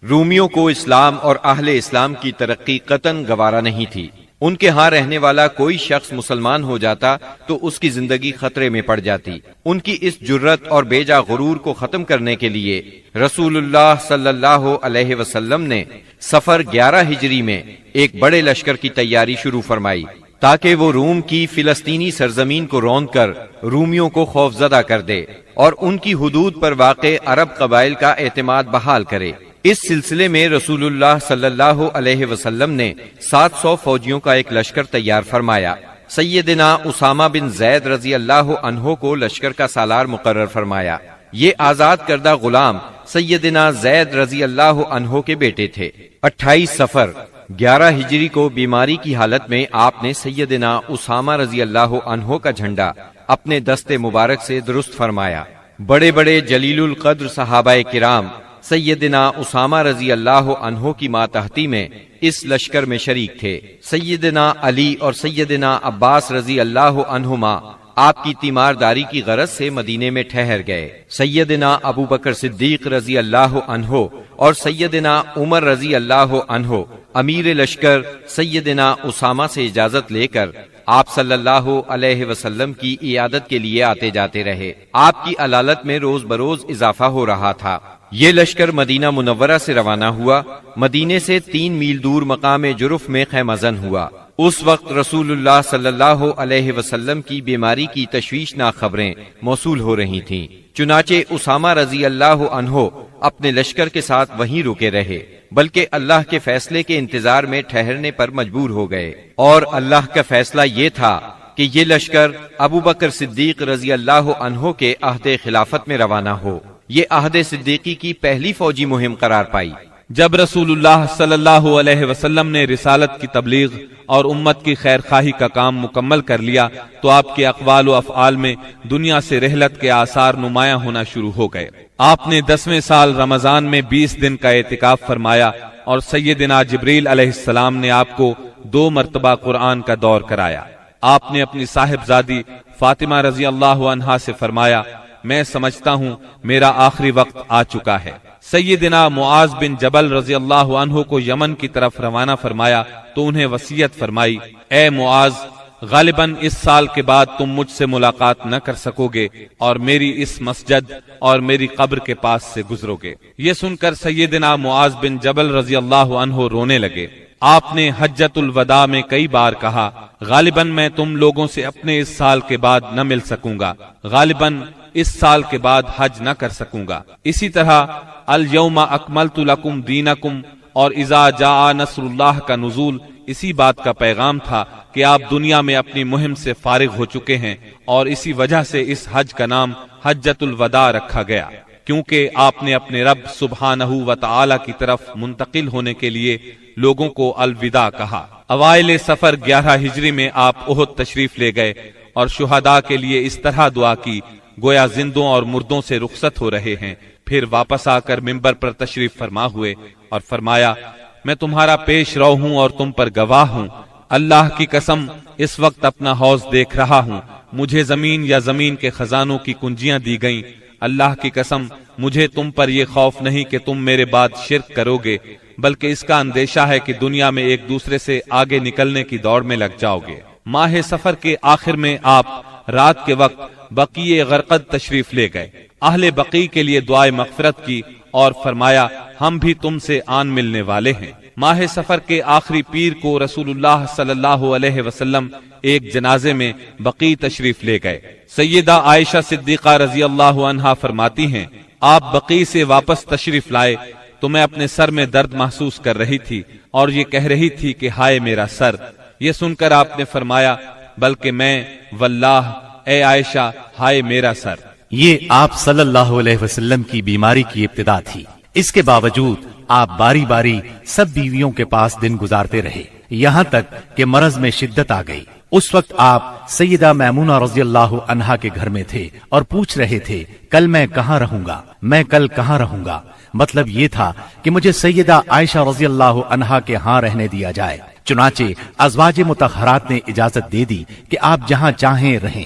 رومیوں کو اسلام اور اہل اسلام کی ترقی قطعاً گوارا نہیں تھی۔ ان کے ہاں رہنے والا کوئی شخص مسلمان ہو جاتا تو اس کی زندگی خطرے میں پڑ جاتی۔ ان کی اس جرت اور بیجا غرور کو ختم کرنے کے لیے رسول اللہ صلی اللہ علیہ وسلم نے صفر 11 ہجری میں ایک بڑے لشکر کی تیاری شروع فرمائی تاکہ وہ روم کی فلسطینی سرزمین کو روند کر رومیوں کو خوفزدہ کر دے اور ان کی حدود پر واقع عرب قبائل کا اعتماد بحال کرے۔ اس سلسلے میں رسول اللہ صلی اللہ علیہ وسلم نے 700 فوجیوں کا ایک لشکر تیار فرمایا۔ سیدنا اسامہ بن زید رضی اللہ عنہ کو لشکر کا سالار مقرر فرمایا۔ یہ آزاد کردہ غلام سیدنا زید رضی اللہ عنہ کے بیٹے تھے۔ 28 صفر 11 ہجری کو بیماری کی حالت میں آپ نے سیدنا اسامہ رضی اللہ عنہ کا جھنڈا اپنے دست مبارک سے درست فرمایا۔ بڑے بڑے جلیل القدر صحابہ کرام سیدنا اسامہ رضی اللہ عنہ کی ماتحتی میں اس لشکر میں شریک تھے۔ سیدنا علی اور سیدنا عباس رضی اللہ عنہما آپ کی تیمارداری کی غرض سے مدینے میں ٹھہر گئے۔ سیدنا ابو بکر صدیق رضی اللہ عنہ اور سیدنا عمر رضی اللہ عنہ امیر لشکر سیدنا اسامہ سے اجازت لے کر آپ صلی اللہ علیہ وسلم کی عیادت کے لیے آتے جاتے رہے۔ آپ کی علالت میں روز بروز اضافہ ہو رہا تھا۔ یہ لشکر مدینہ منورہ سے روانہ ہوا، مدینے سے 3 میل دور مقام جرف میں خیمہ زن ہوا۔ اس وقت رسول اللہ صلی اللہ علیہ وسلم کی بیماری کی تشویشناک خبریں موصول ہو رہی تھیں، چنانچہ اسامہ رضی اللہ عنہ اپنے لشکر کے ساتھ وہیں رکے رہے، بلکہ اللہ کے فیصلے کے انتظار میں ٹھہرنے پر مجبور ہو گئے۔ اور اللہ کا فیصلہ یہ تھا کہ یہ لشکر ابو بکر صدیق رضی اللہ عنہ کے عہد خلافت میں روانہ ہو۔ یہ عہد صدیقی کی پہلی فوجی مہم قرار پائی۔ جب رسول اللہ صلی اللہ علیہ وسلم نے رسالت کی تبلیغ اور امت کی خیر خواہی کا کام مکمل کر لیا تو آپ کے اقوال و افعال میں دنیا سے رحلت کے آثار نمایاں ہونا شروع ہو گئے۔ آپ نے 10ویں سال رمضان میں 20 دن کا اعتکاف فرمایا اور سیدنا جبریل علیہ السلام نے آپ کو 2 مرتبہ قرآن کا دور کرایا۔ آپ نے اپنی صاحبزادی فاطمہ رضی اللہ عنہا سے فرمایا، میں سمجھتا ہوں میرا آخری وقت آ چکا ہے۔ سیدنا معاذ بن جبل رضی اللہ عنہ کو یمن کی طرف روانہ فرمایا تو انہیں وصیت فرمائی، اے معاذ، غالباً اس سال کے بعد تم مجھ سے ملاقات نہ کر سکو گے اور میری اس مسجد اور میری قبر کے پاس سے گزرو گے۔ یہ سن کر سیدنا معاذ بن جبل رضی اللہ عنہ رونے لگے۔ آپ نے حجۃ الوداع میں کئی بار کہا، غالباً میں تم لوگوں سے اپنے اس سال کے بعد نہ مل سکوں گا، غالباً اس سال کے بعد حج نہ کر سکوں گا۔ اسی طرح الیوم اکملت لکم دینکم اور اذا جاء نصر اللہ کا نزول اسی بات کا پیغام تھا کہ آپ دنیا میں اپنی مہم سے فارغ ہو چکے ہیں، اور اسی وجہ سے اس حج کا نام حجۃ الوداع رکھا گیا، کیونکہ آپ نے اپنے رب سبحانہ و تعالی کی طرف منتقل ہونے کے لیے لوگوں کو الوداع کہا۔ اوائل صفر 11 ہجری میں آپ احد تشریف لے گئے اور شہداء کے لیے اس طرح دعا کی گویا زندوں اور مردوں سے رخصت ہو رہے ہیں۔ پھر واپس آ کر ممبر پر تشریف فرما ہوئے اور فرمایا، میں تمہارا پیش رو ہوں اور تم پر گواہ ہوں، اللہ کی قسم اس وقت اپنا حوض دیکھ رہا ہوں، مجھے زمین یا زمین کے خزانوں کی کنجیاں دی گئیں، اللہ کی قسم مجھے تم پر یہ خوف نہیں کہ تم میرے بعد شرک کرو گے، بلکہ اس کا اندیشہ ہے کہ دنیا میں ایک دوسرے سے آگے نکلنے کی دوڑ میں لگ جاؤ گے۔ ماہ سفر کے آخر میں آپ رات کے وقت بقیع غرقد تشریف لے گئے، اہل بقیع کے لیے دعائے مغفرت کی اور فرمایا، ہم بھی تم سے آن ملنے والے ہیں۔ ماہ سفر کے آخری پیر کو رسول اللہ صلی اللہ علیہ وسلم ایک جنازے میں بقیع تشریف لے گئے۔ سیدہ عائشہ صدیقہ رضی اللہ عنہا فرماتی ہیں، آپ بقیع سے واپس تشریف لائے تو میں اپنے سر میں درد محسوس کر رہی تھی اور یہ کہہ رہی تھی کہ ہائے میرا سر۔ یہ سن کر آپ نے فرمایا، بلکہ میں واللہ اے عائشہ ہائے میرا سر۔ یہ آپ صلی اللہ علیہ وسلم کی بیماری کی ابتدا تھی۔ اس کے باوجود آپ باری باری سب بیویوں کے پاس دن گزارتے رہے، یہاں تک کہ مرض میں شدت آ گئی۔ اس وقت آپ سیدہ میمونہ رضی اللہ عنہا کے گھر میں تھے اور پوچھ رہے تھے، کل میں کہاں رہوں گا، میں کل کہاں رہوں گا؟ مطلب یہ تھا کہ مجھے سیدہ عائشہ رضی اللہ عنہا کے ہاں رہنے دیا جائے۔ چنانچہ ازواج مطہرات نے اجازت دے دی کہ آپ جہاں چاہیں رہیں۔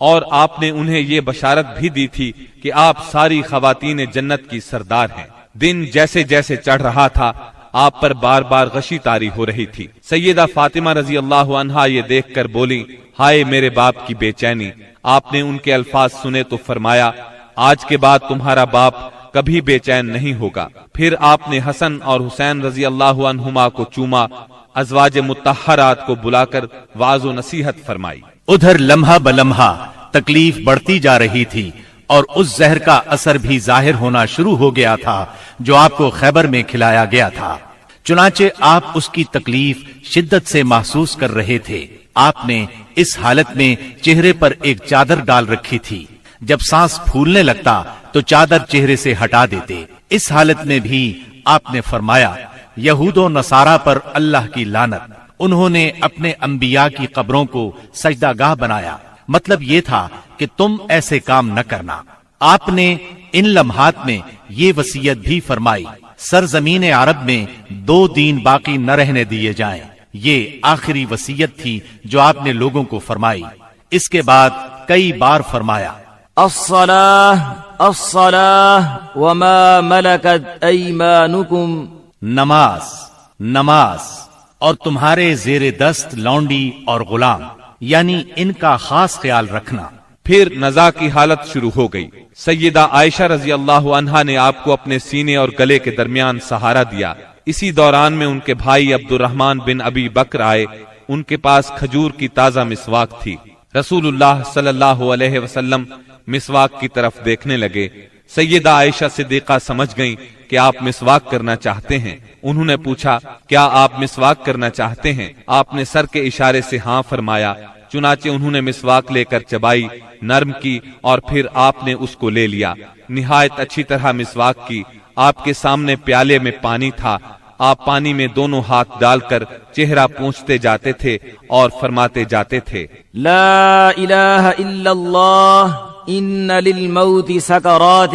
اور آپ نے انہیں یہ بشارت بھی دی تھی کہ آپ ساری خواتین جنت کی سردار ہیں۔ دن جیسے جیسے چڑھ رہا تھا آپ پر بار بار غشی طاری ہو رہی تھی۔ سیدہ فاطمہ رضی اللہ عنہا یہ دیکھ کر بولی، ہائے میرے باپ کی بے چینی۔ آپ نے ان کے الفاظ سنے تو فرمایا، آج کے بعد تمہارا باپ کبھی بے چین نہیں ہوگا۔ پھر آپ نے حسن اور حسین رضی اللہ عنہما کو چوما، ازواج مطہرات کو بلا کر وعظ و نصیحت فرمائی۔ ادھر لمحہ بلمحہ تکلیف بڑھتی جا رہی تھی اور اس زہر کا اثر بھی ظاہر ہونا شروع ہو گیا تھا جو آپ کو خیبر میں کھلایا گیا تھا۔ چنانچہ آپ اس کی تکلیف شدت سے محسوس کر رہے تھے۔ آپ نے اس حالت میں چہرے پر ایک چادر ڈال رکھی تھی۔ جب سانس پھولنے لگتا تو چادر چہرے سے ہٹا دیتے۔ اس حالت میں بھی آپ نے فرمایا، یہود و نصارہ پر اللہ کی لعنت، انہوں نے اپنے انبیاء کی قبروں کو سجدہ گاہ بنایا۔ مطلب یہ تھا کہ تم ایسے کام نہ کرنا۔ آپ نے ان لمحات میں یہ وصیت بھی فرمائی، سرزمین عرب میں 2 دین باقی نہ رہنے دیے جائیں۔ یہ آخری وصیت تھی جو آپ نے لوگوں کو فرمائی۔ اس کے بعد کئی بار فرمایا، الصلاة الصلاة وما ملكت ایمانکم، نماز نماز اور تمہارے زیر دست لونڈی اور غلام، یعنی ان کا خاص خیال رکھنا۔ پھر نزا کی حالت شروع ہو گئی۔ سیدہ عائشہ رضی اللہ عنہا نے آپ کو اپنے سینے اور گلے کے درمیان سہارا دیا۔ اسی دوران میں ان کے بھائی عبد الرحمن بن ابی بکر آئے۔ ان کے پاس کھجور کی تازہ مسواک تھی۔ رسول اللہ صلی اللہ علیہ وسلم مسواک کی طرف دیکھنے لگے۔ سیدہ عائشہ صدیقہ سمجھ گئیں کہ آپ مسواک کرنا چاہتے ہیں۔ انہوں نے پوچھا، کیا آپ مسواک کرنا چاہتے ہیں؟ آپ نے سر کے اشارے سے ہاں فرمایا۔ چنانچہ انہوں نے مسواک لے کر چبائی، نرم کی اور پھر آپ نے اس کو لے لیا۔ نہایت اچھی طرح مسواک کی۔ آپ کے سامنے پیالے میں پانی تھا۔ آپ پانی میں دونوں ہاتھ ڈال کر چہرہ پونچھتے جاتے تھے اور فرماتے جاتے تھے، لا الہ الا اللہ ان للموت سکرات،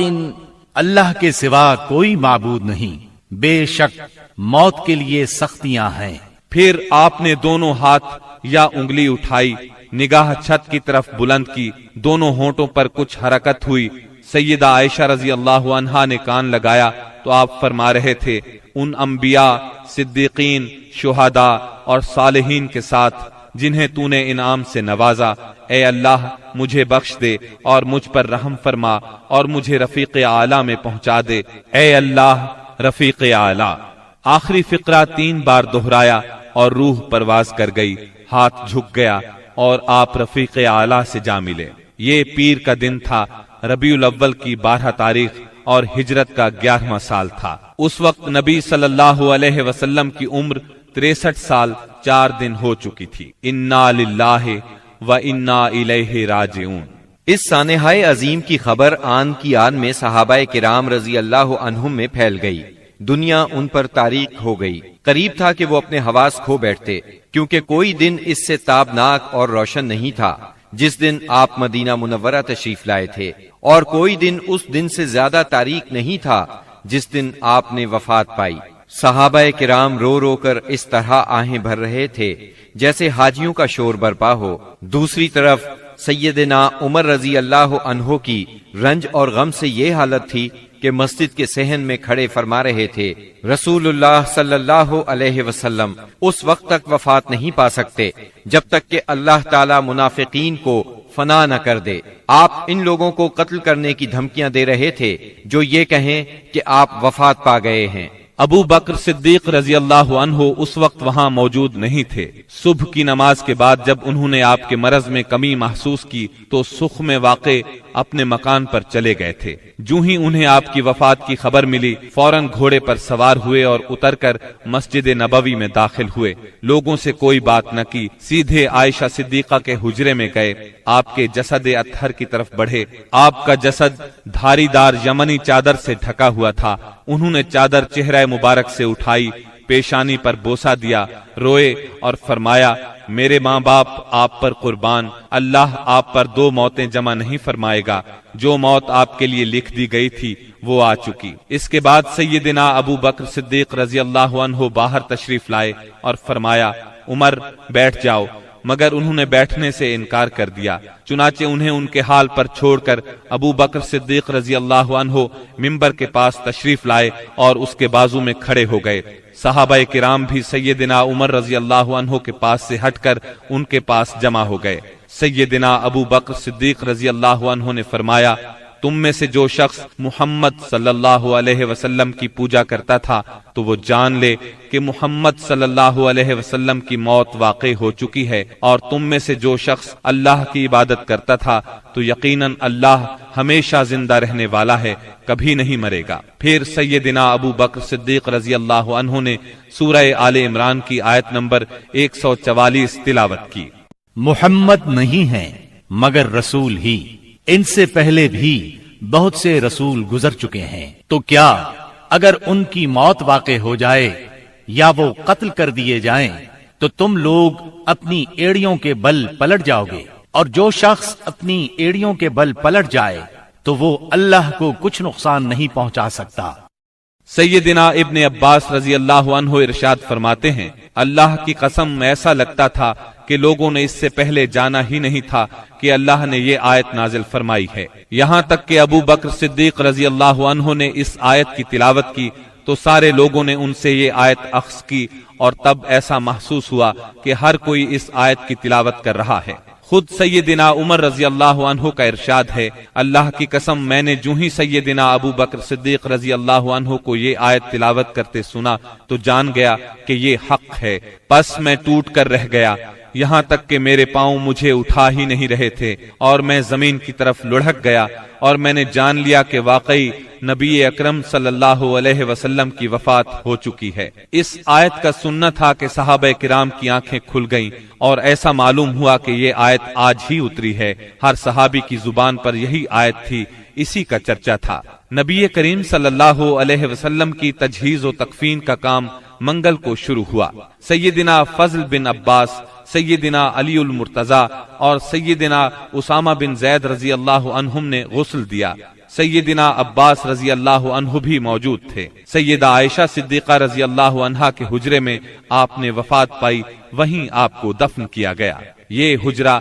اللہ کے سوا کوئی معبود نہیں، بے شک موت کے لیے سختیاں ہیں۔ پھر آپ نے دونوں ہاتھ یا انگلی اٹھائی، نگاہ چھت کی طرف بلند کی، دونوں ہونٹوں پر کچھ حرکت ہوئی۔ سیدہ عائشہ رضی اللہ عنہا نے کان لگایا تو آپ فرما رہے تھے، ان انبیاء، صدیقین، شہداء اور صالحین کے ساتھ جنہیں تو نے انعام سے نوازا، اے اللہ مجھے بخش دے اور مجھ پر رحم فرما اور مجھے رفیق اعلیٰ میں پہنچا دے، اے اللہ رفیق اعلیٰ۔ آخری فقرہ 3 بار دہرایا اور روح پرواز کر گئی، ہاتھ جھک گیا اور آپ رفیق اعلیٰ سے جا ملے۔ یہ پیر کا دن تھا، ربیع الاول کی 12 تاریخ اور ہجرت کا 11واں سال تھا۔ اس وقت نبی صلی اللہ علیہ وسلم کی عمر 63 سال 4 دن ہو چکی تھی۔ انا للہ و انا الیہ راجعون۔ اس سانحۂ عظیم کی خبر آن کی آن میں صحابہ کرام رضی اللہ عنہم میں پھیل گئی۔ دنیا ان پر تاریک ہو گئی۔ قریب تھا کہ وہ اپنے حواس کھو بیٹھتے، کیونکہ کوئی دن اس سے تابناک اور روشن نہیں تھا جس دن آپ مدینہ منورہ تشریف لائے تھے، اور کوئی دن اس دن سے زیادہ تاریک نہیں تھا جس دن آپ نے وفات پائی۔ صحابہ کرام رو رو کر اس طرح آہیں بھر رہے تھے جیسے حاجیوں کا شور برپا ہو۔ دوسری طرف سیدنا عمر رضی اللہ عنہ کی رنج اور غم سے یہ حالت تھی کہ مسجد کے صحن میں کھڑے فرما رہے تھے، رسول اللہ صلی اللہ علیہ وسلم اس وقت تک وفات نہیں پا سکتے جب تک کہ اللہ تعالی منافقین کو فنا نہ کر دے۔ آپ ان لوگوں کو قتل کرنے کی دھمکیاں دے رہے تھے جو یہ کہیں کہ آپ وفات پا گئے ہیں۔ ابو بکر صدیق رضی اللہ عنہ اس وقت وہاں موجود نہیں تھے۔ صبح کی نماز کے بعد جب انہوں نے آپ کے مرض میں کمی محسوس کی تو سخ میں واقع اپنے مکان پر چلے گئے تھے۔ جو ہی انہیں آپ کی وفات کی خبر ملی، فوراً گھوڑے پر سوار ہوئے اور اتر کر مسجد نبوی میں داخل ہوئے۔ لوگوں سے کوئی بات نہ کی، سیدھے عائشہ صدیقہ کے حجرے میں گئے، آپ کے جسد اطہر کی طرف بڑھے۔ آپ کا جسد دھاری دار یمنی چادر سے ڈھکا ہوا تھا۔ انہوں نے چادر چہرہ مبارک سے اٹھائی، پیشانی پر بوسہ دیا، روئے اور فرمایا، میرے ماں باپ آپ پر قربان، اللہ آپ پر 2 موتیں جمع نہیں فرمائے گا۔ جو موت آپ کے لیے لکھ دی گئی تھی وہ آ چکی۔ اس کے بعد سیدنا ابو بکر صدیق رضی اللہ عنہ باہر تشریف لائے اور فرمایا، عمر بیٹھ جاؤ۔ مگر انہوں نے بیٹھنے سے انکار کر دیا، چنانچہ انہیں ان کے حال پر چھوڑ کر ابو بکر صدیق رضی اللہ عنہ منبر کے پاس تشریف لائے اور اس کے بازو میں کھڑے ہو گئے۔ صحابہ کرام بھی سیدنا عمر رضی اللہ عنہ کے پاس سے ہٹ کر ان کے پاس جمع ہو گئے۔ سیدنا ابو بکر صدیق رضی اللہ عنہ نے فرمایا، تم میں سے جو شخص محمد صلی اللہ علیہ وسلم کی پوجا کرتا تھا تو وہ جان لے کہ محمد صلی اللہ علیہ وسلم کی موت واقع ہو چکی ہے، اور تم میں سے جو شخص اللہ کی عبادت کرتا تھا تو یقیناً اللہ ہمیشہ زندہ رہنے والا ہے، کبھی نہیں مرے گا۔ پھر سیدنا ابو بکر صدیق رضی اللہ عنہ نے سورہ آل عمران کی آیت نمبر 144 تلاوت کی۔ محمد نہیں ہیں مگر رسول ہی، ان سے پہلے بھی بہت سے رسول گزر چکے ہیں، تو کیا اگر ان کی موت واقع ہو جائے یا وہ قتل کر دیے جائیں تو تم لوگ اپنی ایڑیوں کے بل پلٹ جاؤ گے؟ اور جو شخص اپنی ایڑیوں کے بل پلٹ جائے تو وہ اللہ کو کچھ نقصان نہیں پہنچا سکتا۔ سیدنا ابن عباس رضی اللہ عنہ ارشاد فرماتے ہیں، اللہ کی قسم ایسا لگتا تھا کہ لوگوں نے اس سے پہلے جانا ہی نہیں تھا کہ اللہ نے یہ آیت نازل فرمائی ہے۔ یہاں تک کہ ابو بکر صدیق رضی اللہ عنہ نے اس آیت کی تلاوت کی تو سارے لوگوں نے ان سے یہ آیت اخذ کی، اور تب ایسا محسوس ہوا کہ ہر کوئی اس آیت کی تلاوت کر رہا ہے۔ خود سیدنا عمر رضی اللہ عنہ کا ارشاد ہے، اللہ کی قسم میں نے جو ہی سیدنا ابو بکر صدیق رضی اللہ عنہ کو یہ آیت تلاوت کرتے سنا تو جان گیا کہ یہ حق ہے، پس میں ٹوٹ کر رہ گیا، یہاں تک کہ میرے پاؤں مجھے اٹھا ہی نہیں رہے تھے، اور میں زمین کی طرف لڑھک گیا، اور میں نے جان لیا کہ واقعی نبی اکرم صلی اللہ علیہ وسلم کی وفات ہو چکی ہے۔ اس آیت کا سننا تھا کہ صحابہ کرام کی آنکھیں کھل گئیں، اور ایسا معلوم ہوا کہ یہ آیت آج ہی اتری ہے۔ ہر صحابی کی زبان پر یہی آیت تھی، اسی کا چرچا تھا۔ نبی کریم صلی اللہ علیہ وسلم کی تجہیز و تکفین کا کام منگل کو شروع ہوا۔ سیدنا فضل بن عباس، سیدنا علی المرتضی اور سیدنا اسامہ بن زید رضی اللہ عنہم نے غسل دیا۔ سیدنا عباس رضی اللہ عنہ بھی موجود تھے۔ سیدہ عائشہ صدیقہ رضی اللہ عنہا کے حجرے میں آپ نے وفات پائی، وہیں آپ کو دفن کیا گیا۔ یہ حجرہ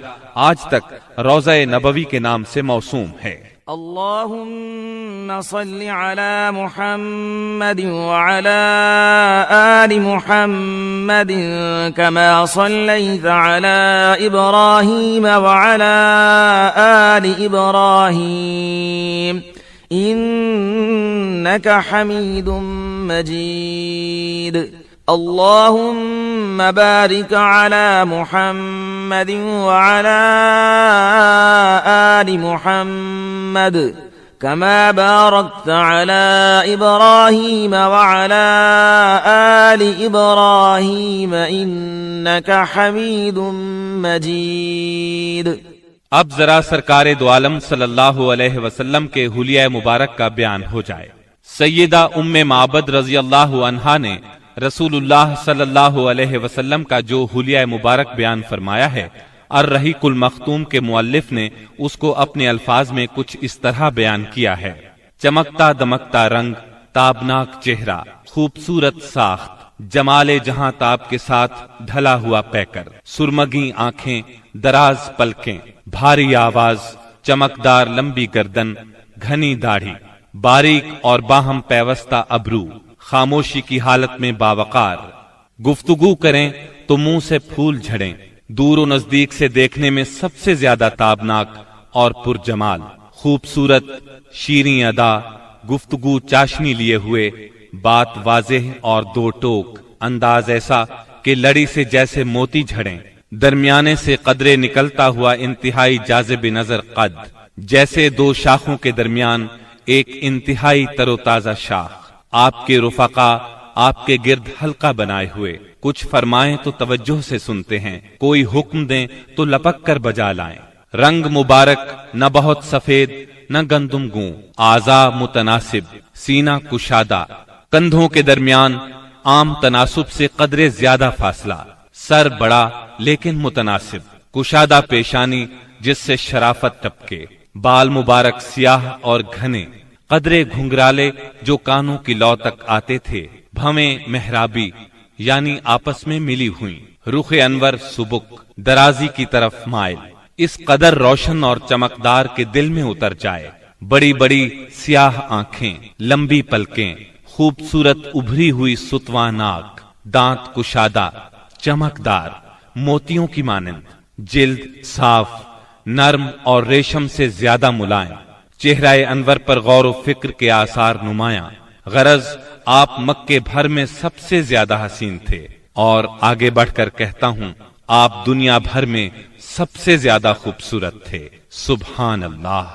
آج تک روضہ نبوی کے نام سے موسوم ہے۔ اللهم صل على محمد وعلى آل محمد كما صليت على إبراهيم وعلى آل إبراهيم إنك حميد مجيد اللهم بارك على محمد وعلى آل محمد كما باركت على إبراهيم وعلى آل إبراهيم إنك حميد مجيد۔ اب ذرا سرکار دو عالم صلی اللہ علیہ وسلم کے حلیہ مبارک کا بیان ہو جائے۔ سیدہ ام معبد رضی اللہ عنہا نے رسول اللہ صلی اللہ علیہ وسلم کا جو حلیہ مبارک بیان فرمایا ہے، الرحیق المختوم کے مؤلف نے اس کو اپنے الفاظ میں کچھ اس طرح بیان کیا ہے: چمکتا دمکتا رنگ، تابناک چہرہ، خوبصورت ساخت، جمال جہاں تاب کے ساتھ ڈھلا ہوا پیکر، سرمگی آنکھیں، دراز پلکیں، بھاری آواز، چمکدار لمبی گردن، گھنی داڑھی، باریک اور باہم پیوستہ ابرو، خاموشی کی حالت میں باوقار، گفتگو کریں تو منہ سے پھول جھڑیں، دور و نزدیک سے دیکھنے میں سب سے زیادہ تابناک اور پرجمال، خوبصورت، شیریں ادا، گفتگو چاشنی لیے ہوئے، بات واضح اور دو ٹوک، انداز ایسا کہ لڑی سے جیسے موتی جھڑیں، درمیانے سے قدرے نکلتا ہوا انتہائی جاذب نظر قد، جیسے دو شاخوں کے درمیان ایک انتہائی تر و تازہ شاخ، آپ کے رفقا آپ کے گرد حلقہ بنائے ہوئے، کچھ فرمائیں تو توجہ سے سنتے ہیں، کوئی حکم دیں تو لپک کر بجا لائیں، رنگ مبارک نہ بہت سفید نہ گندم گوں، اعضاء متناسب، سینہ کشادہ، کندھوں کے درمیان عام تناسب سے قدرے زیادہ فاصلہ، سر بڑا لیکن متناسب، کشادہ پیشانی جس سے شرافت ٹپکے، بال مبارک سیاہ اور گھنے، قدرے گھنگرالے جو کانوں کی لو تک آتے تھے، بھویں محرابی یعنی آپس میں ملی ہوئی، رخ انور سبک، درازی کی طرف مائل، اس قدر روشن اور چمکدار کے دل میں اتر جائے، بڑی بڑی سیاہ آنکھیں، لمبی پلکیں، خوبصورت ابھری ہوئی ستواں ناک، دانت کشادہ، چمکدار، موتیوں کی مانند، جلد صاف، نرم اور ریشم سے زیادہ ملائم، چہرہ انور پر غور و فکر کے آثار نمایاں، غرض آپ مکے بھر میں سب سے زیادہ حسین تھے، اور آگے بڑھ کر کہتا ہوں آپ دنیا بھر میں سب سے زیادہ خوبصورت تھے۔ سبحان اللہ۔